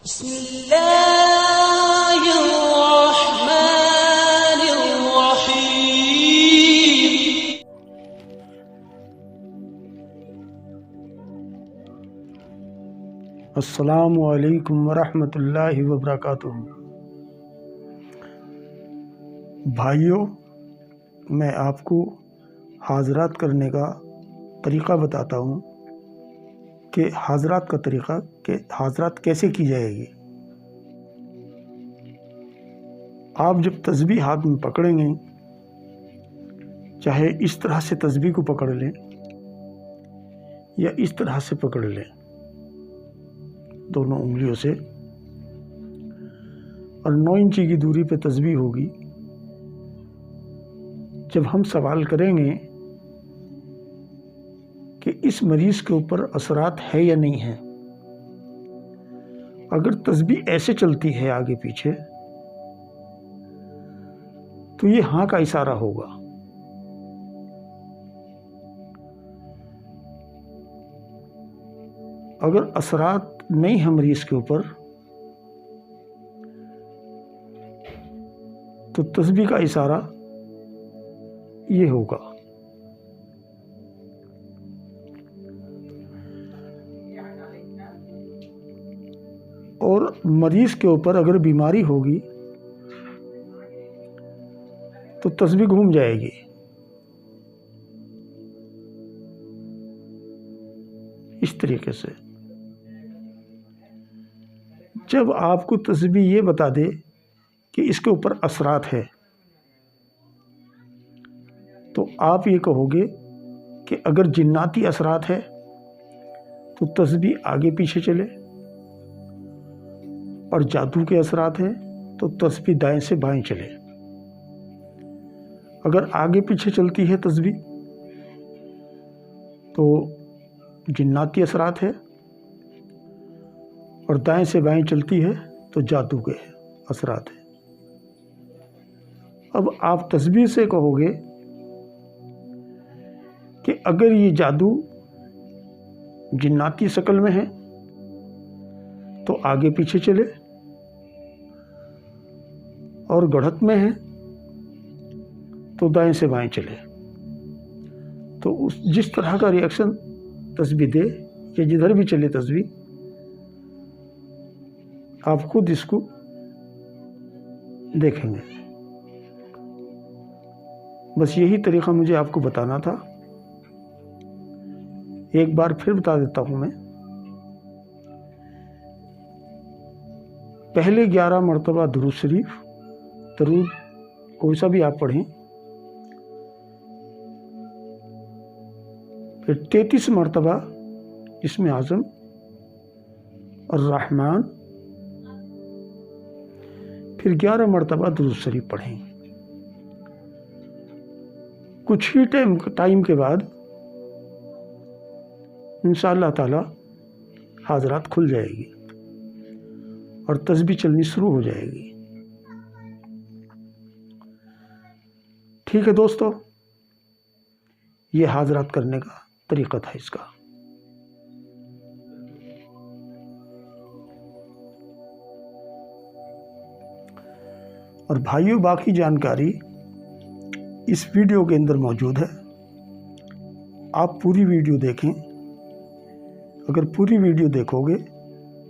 بسم الله الرحمن الرحيم. السلام علیکم ورحمۃ اللہ وبرکاتہ۔ بھائیوں، میں آپ کو حاضرات کرنے کا طریقہ بتاتا ہوں کہ حاضرات کا طریقہ کہ حاضرات کیسے کی جائے گی۔ آپ جب تسبیح ہاتھ میں پکڑیں گے، چاہے اس طرح سے تسبیح کو پکڑ لیں یا اس طرح سے پکڑ لیں، دونوں انگلیوں سے، اور 9 انچی کی دوری پہ تسبیح ہوگی۔ جب ہم سوال کریں گے کہ اس مریض کے اوپر اثرات ہے یا نہیں ہے، اگر تسبیح ایسے چلتی ہے آگے پیچھے تو یہ ہاں کا اشارہ ہوگا۔ اگر اثرات نہیں ہے مریض کے اوپر تو تسبیح کا اشارہ یہ ہوگا۔ اور مریض کے اوپر اگر بیماری ہوگی تو تسبیح گھوم جائے گی۔ اس طریقے سے جب آپ کو تسبیح یہ بتا دے کہ اس کے اوپر اثرات ہے تو آپ یہ کہو گے کہ اگر جناتی اثرات ہے تو تسبیح آگے پیچھے چلے، اور جادو کے اثرات ہیں تو تسبیح دائیں سے بائیں چلے۔ اگر آگے پیچھے چلتی ہے تسبیح تو جناتی اثرات ہے، اور دائیں سے بائیں چلتی ہے تو جادو کے اثرات ہیں۔ اب آپ تسبیح سے کہو گے کہ اگر یہ جادو جناتی شکل میں ہے تو آگے پیچھے چلے، اور گڑھت میں ہے تو دائیں سے بائیں چلے۔ تو جس طرح کا ریئیکشن تسبیح دے یا جدھر بھی چلے تسبیح، آپ خود اس کو دیکھیں گے۔ بس یہی طریقہ مجھے آپ کو بتانا تھا۔ ایک بار پھر بتا دیتا ہوں میں۔ پہلے 11 مرتبہ درود شریف، درود کوئی سا بھی آپ پڑھیں، پھر 33 مرتبہ اسم اعظم الرحمن، پھر 11 مرتبہ درود شریف پڑھیں۔ کچھ ہی ٹائم کے بعد انشاءاللہ تعالی حاضرات کھل جائے گی اور تسبیح چلنی شروع ہو جائے گی۔ ٹھیک ہے دوستو، یہ حاضرات کرنے کا طریقہ تھا اس کا۔ اور بھائیوں، باقی جانکاری اس ویڈیو کے اندر موجود ہے، آپ پوری ویڈیو دیکھیں۔ اگر پوری ویڈیو دیکھو گے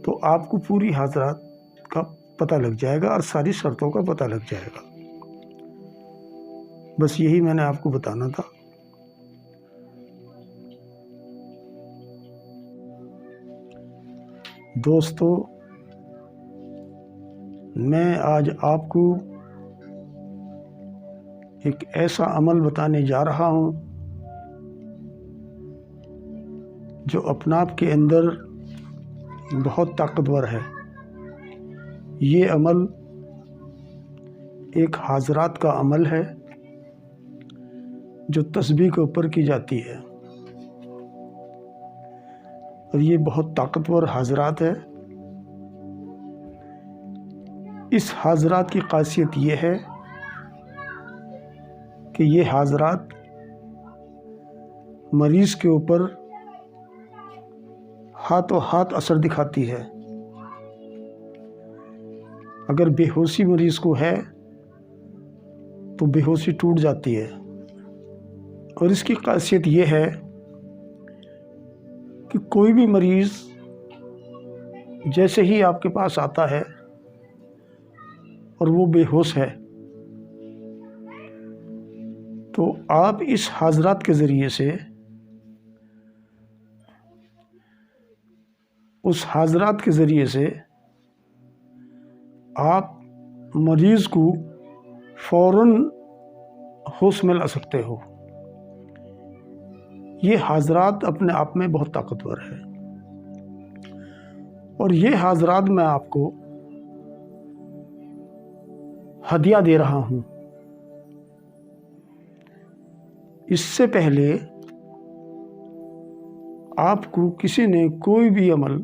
تو آپ کو پوری حاضرات کا پتہ لگ جائے گا اور ساری شرطوں کا پتہ لگ جائے گا۔ بس یہی میں نے آپ کو بتانا تھا۔ دوستو، میں آج آپ کو ایک ایسا عمل بتانے جا رہا ہوں جو اپنے آپ کے اندر بہت طاقتور ہے۔ یہ عمل ایک حاضرات کا عمل ہے جو تسبیح کے اوپر کی جاتی ہے، اور یہ بہت طاقتور حاضرات ہے۔ اس حاضرات کی خاصیت یہ ہے کہ یہ حاضرات مریض کے اوپر ہاتھوں ہاتھ اثر دکھاتی ہے۔ اگر بے ہوشی مریض کو ہے تو بے ہوشی ٹوٹ جاتی ہے، اور اس کی خاصیت یہ ہے کہ کوئی بھی مریض جیسے ہی آپ کے پاس آتا ہے اور وہ بے ہوش ہے، تو آپ اس حاضرات کے ذریعے سے آپ مریض کو فوراً ہوش میں لا سکتے ہو۔ یہ حاضرات اپنے آپ میں بہت طاقتور ہے، اور یہ حاضرات میں آپ کو ہدیہ دے رہا ہوں۔ اس سے پہلے آپ کو کسی نے کوئی بھی عمل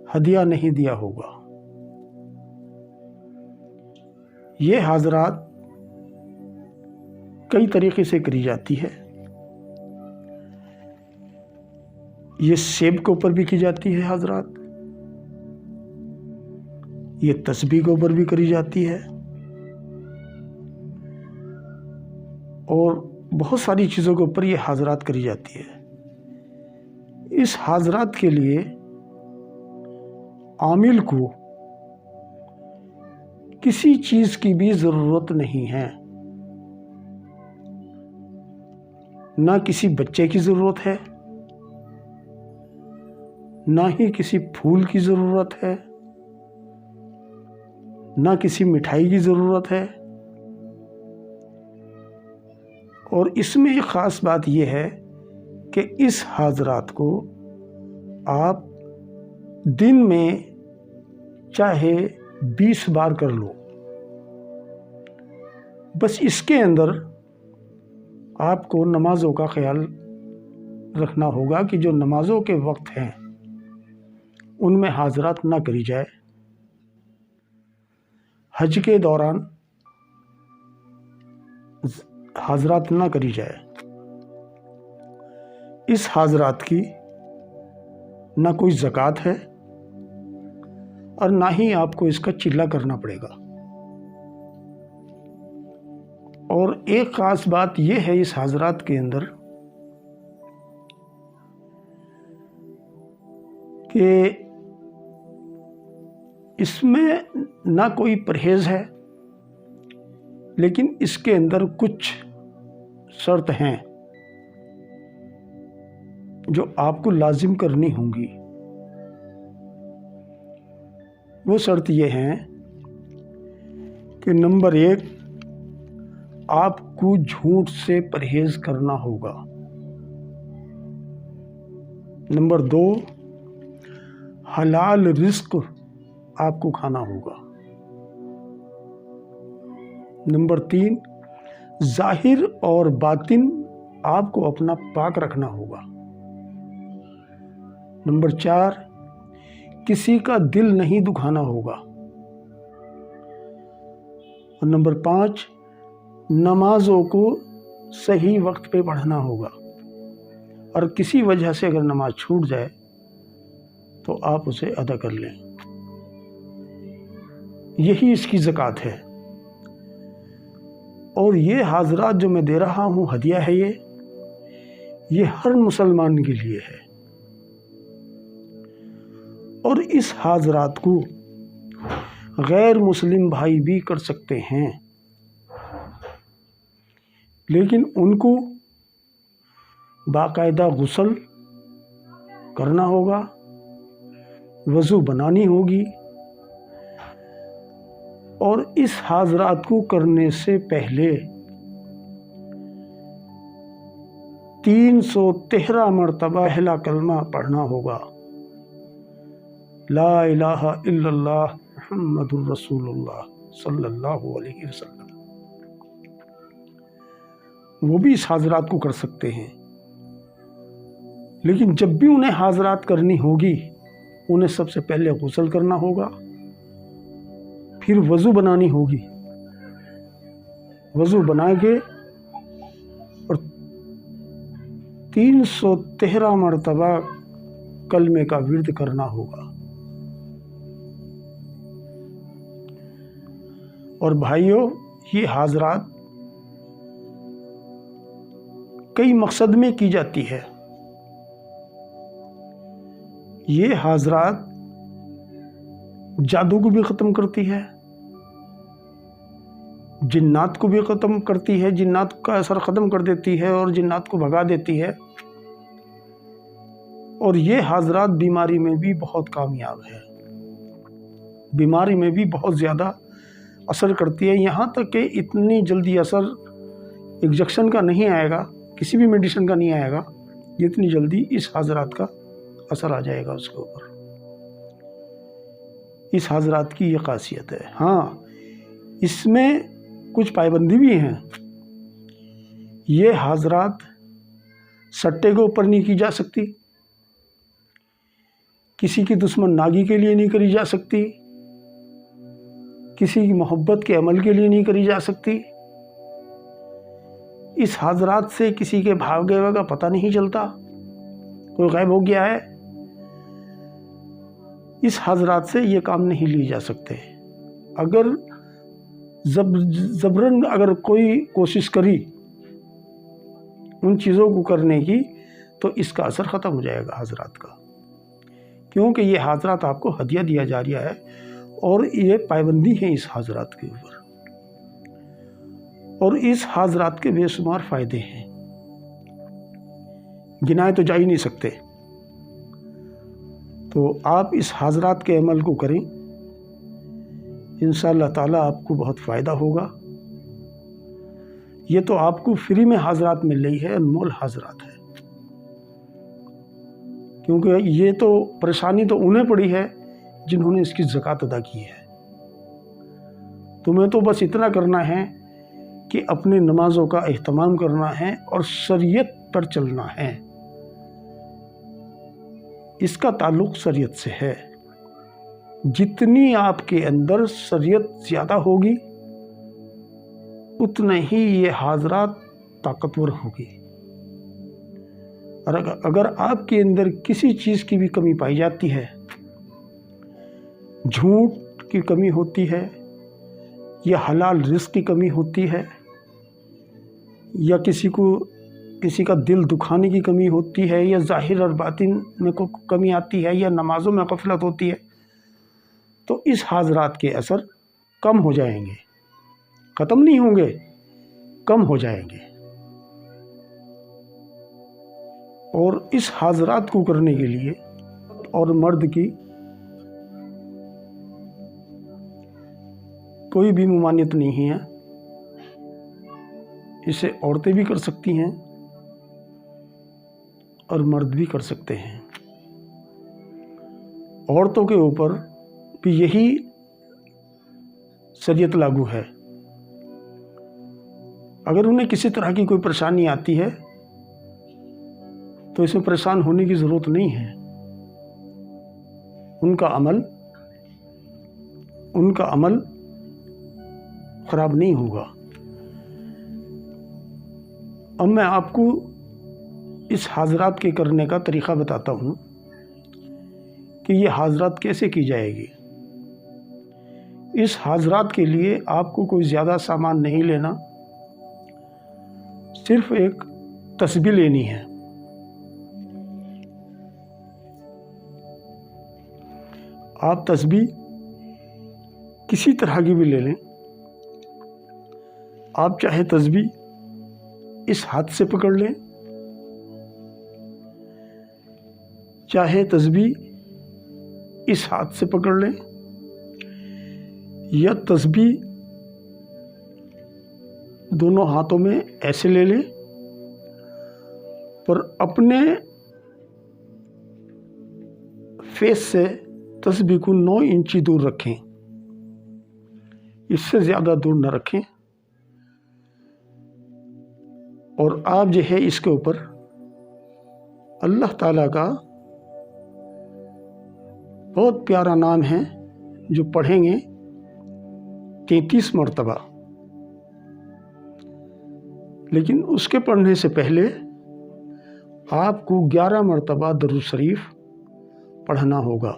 ہدیہ نہیں دیا ہوگا۔ یہ حاضرات کئی طریقے سے کری جاتی ہے۔ یہ سیب کے اوپر بھی کی جاتی ہے حاضرات، یہ تسبیح کے اوپر بھی کری جاتی ہے، اور بہت ساری چیزوں کے اوپر یہ حاضرات کری جاتی ہے۔ اس حاضرات کے لیے عامل کو کسی چیز کی بھی ضرورت نہیں ہے، نہ کسی بچے کی ضرورت ہے، نہ ہی کسی پھول کی ضرورت ہے، نہ کسی مٹھائی کی ضرورت ہے۔ اور اس میں ایک خاص بات یہ ہے کہ اس حاضرات کو آپ دن میں چاہے 20 بار کر لو، بس اس کے اندر آپ کو نمازوں کا خیال رکھنا ہوگا کہ جو نمازوں کے وقت ہیں ان میں حاضرات نہ کری جائے۔ حج کے دوران حاضرات نہ کری جائے۔ اس حاضرات کی نہ کوئی زکوٰۃ ہے، اور نہ ہی آپ کو اس کا چلہ کرنا پڑے گا۔ اور ایک خاص بات یہ ہے اس حاضرات کے اندر کہ اس میں نہ کوئی پرہیز ہے، لیکن اس کے اندر کچھ شرط ہیں جو آپ کو لازم کرنی ہوں گی۔ وہ شرط یہ ہیں کہ نمبر 1، آپ کو جھوٹ سے پرہیز کرنا ہوگا۔ نمبر 2، حلال رزق آپ کو کھانا ہوگا۔ نمبر 3، ظاہر اور باطن آپ کو اپنا پاک رکھنا ہوگا۔ نمبر 4، کسی کا دل نہیں دکھانا ہوگا۔ اور نمبر 5، نمازوں کو صحیح وقت پہ پڑھنا ہوگا، اور کسی وجہ سے اگر نماز چھوٹ جائے تو آپ اسے ادا کر لیں۔ یہی اس کی زکوٰۃ ہے۔ اور یہ حاضرات جو میں دے رہا ہوں ہدیہ ہے، یہ ہر مسلمان کے لیے ہے، اور اس حاضرات کو غیر مسلم بھائی بھی کر سکتے ہیں، لیکن ان کو باقاعدہ غسل کرنا ہوگا، وضو بنانی ہوگی، اور اس حاضرات کو کرنے سے پہلے 313 مرتبہ پہلا کلمہ پڑھنا ہوگا، لا الہ الا اللہ محمد الرسول اللہ صلی اللہ علیہ وسلم۔ وہ بھی اس حاضرات کو کر سکتے ہیں، لیکن جب بھی انہیں حاضرات کرنی ہوگی انہیں سب سے پہلے غسل کرنا ہوگا، پھر وضو بنانی ہوگی، وضو بنا کے اور 313 مرتبہ کلمے کا ورد کرنا ہوگا۔ اور بھائیوں، یہ حاضرات کئی مقصد میں کی جاتی ہے۔ یہ حاضرات جادو کو بھی ختم کرتی ہے، جنات کو بھی ختم کرتی ہے، جنات کا اثر ختم کر دیتی ہے اور جنات کو بھگا دیتی ہے۔ اور یہ حاضرات بیماری میں بھی بہت کامیاب ہے، بیماری میں بھی بہت زیادہ اثر کرتی ہے، یہاں تک کہ اتنی جلدی اثر انجیکشن کا نہیں آئے گا، کسی بھی میڈیسن کا نہیں آئے گا، جتنی جلدی اس حاضرات کا اثر آ جائے گا اس کے اوپر۔ اس حاضرات کی یہ خاصیت ہے۔ ہاں، اس میں کچھ پابندی بھی ہیں۔ یہ حاضرات سٹے کے اوپر نہیں کی جا سکتی، کسی کی دشمن ناگی کے لیے نہیں کری جا سکتی، کسی کی محبت کے عمل کے لیے نہیں کری جا سکتی۔ اس حاضرات سے کسی کے بھاگ گئے کا پتہ نہیں چلتا، کوئی غائب ہو گیا ہے، اس حاضرات سے یہ کام نہیں لیے جا سکتے۔ اگر زبرن اگر کوئی کوشش کری ان چیزوں کو کرنے کی تو اس کا اثر ختم ہو جائے گا حاضرات کا، کیونکہ یہ حاضرات آپ کو ہدیہ دیا جا رہا ہے اور یہ پابندی ہے اس حاضرات کے اوپر، اور اس حاضرات کے بے شمار فائدے ہیں، گنائے تو جا ہی نہیں سکتے۔ تو آپ اس حاضرات کے عمل کو کریں، انشاءاللہ تعالیٰ آپ کو بہت فائدہ ہوگا۔ یہ تو آپ کو فری میں حاضرات مل رہی ہے، انمول حاضرات ہے، کیونکہ یہ تو پریشانی تو انہیں پڑی ہے جنہوں نے اس کی زکوٰۃ ادا کی ہے۔ تمہیں تو بس اتنا کرنا ہے کہ اپنے نمازوں کا اہتمام کرنا ہے اور شریعت پر چلنا ہے، اس کا تعلق شریعت سے ہے۔ جتنی آپ کے اندر شریعت زیادہ ہوگی اتنا ہی یہ حاضرات طاقتور ہوگی، اور اگر آپ کے اندر کسی چیز کی بھی کمی پائی جاتی ہے، جھوٹ کی کمی ہوتی ہے یا حلال رزق کی کمی ہوتی ہے یا کسی کا دل دکھانے کی کمی ہوتی ہے یا ظاہر اور باطن میں کوئی کمی آتی ہے یا نمازوں میں غفلت ہوتی ہے، تو اس حاضرات کے اثر کم ہو جائیں گے، ختم نہیں ہوں گے، کم ہو جائیں گے۔ اور اس حاضرات کو کرنے کے لیے اور مرد کی کوئی بھی ممانعت نہیں ہے، اسے عورتیں بھی کر سکتی ہیں اور مرد بھی کر سکتے ہیں۔ عورتوں کے اوپر بھی یہی شریعت لاگو ہے، اگر انہیں کسی طرح کی کوئی پریشانی آتی ہے تو اس میں پریشان ہونے کی ضرورت نہیں ہے، ان کا عمل خراب نہیں ہوگا۔ اب میں آپ کو اس حاضرات کے کرنے کا طریقہ بتاتا ہوں کہ یہ حاضرات کیسے کی جائے گی۔ اس حاضرات کے لیے آپ کو کوئی زیادہ سامان نہیں لینا، صرف ایک تسبیح لینی ہے۔ آپ تسبیح کسی طرح کی بھی لے لیں، آپ چاہے تسبیح اس ہاتھ سے پکڑ لیں، چاہے تسبیح اس ہاتھ سے پکڑ لیں، یا تسبیح دونوں ہاتھوں میں ایسے لے لیں، پر اپنے فیس سے تسبیح کو 9 انچی دور رکھیں، اس سے زیادہ دور نہ رکھیں، اور آپ جو ہے اس کے اوپر اللہ تعالیٰ کا بہت پیارا نام ہے جو پڑھیں گے 33 مرتبہ، لیکن اس کے پڑھنے سے پہلے آپ کو 11 مرتبہ درود شریف پڑھنا ہوگا،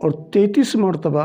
اور 33 مرتبہ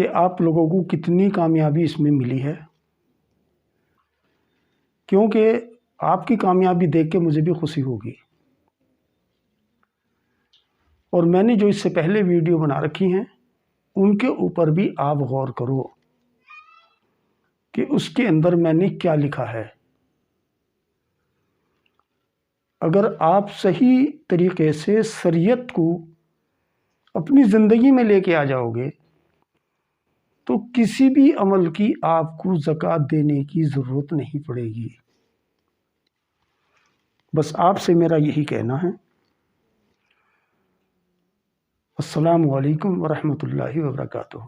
کہ آپ لوگوں کو کتنی کامیابی اس میں ملی ہے، کیونکہ آپ کی کامیابی دیکھ کے مجھے بھی خوشی ہوگی۔ اور میں نے جو اس سے پہلے ویڈیو بنا رکھی ہیں ان کے اوپر بھی آپ غور کرو کہ اس کے اندر میں نے کیا لکھا ہے۔ اگر آپ صحیح طریقے سے شریعت کو اپنی زندگی میں لے کے آ جاؤ گے تو کسی بھی عمل کی آپ کو زکوٰۃ دینے کی ضرورت نہیں پڑے گی۔ بس آپ سے میرا یہی کہنا ہے۔ السلام علیکم ورحمۃ اللہ وبرکاتہ۔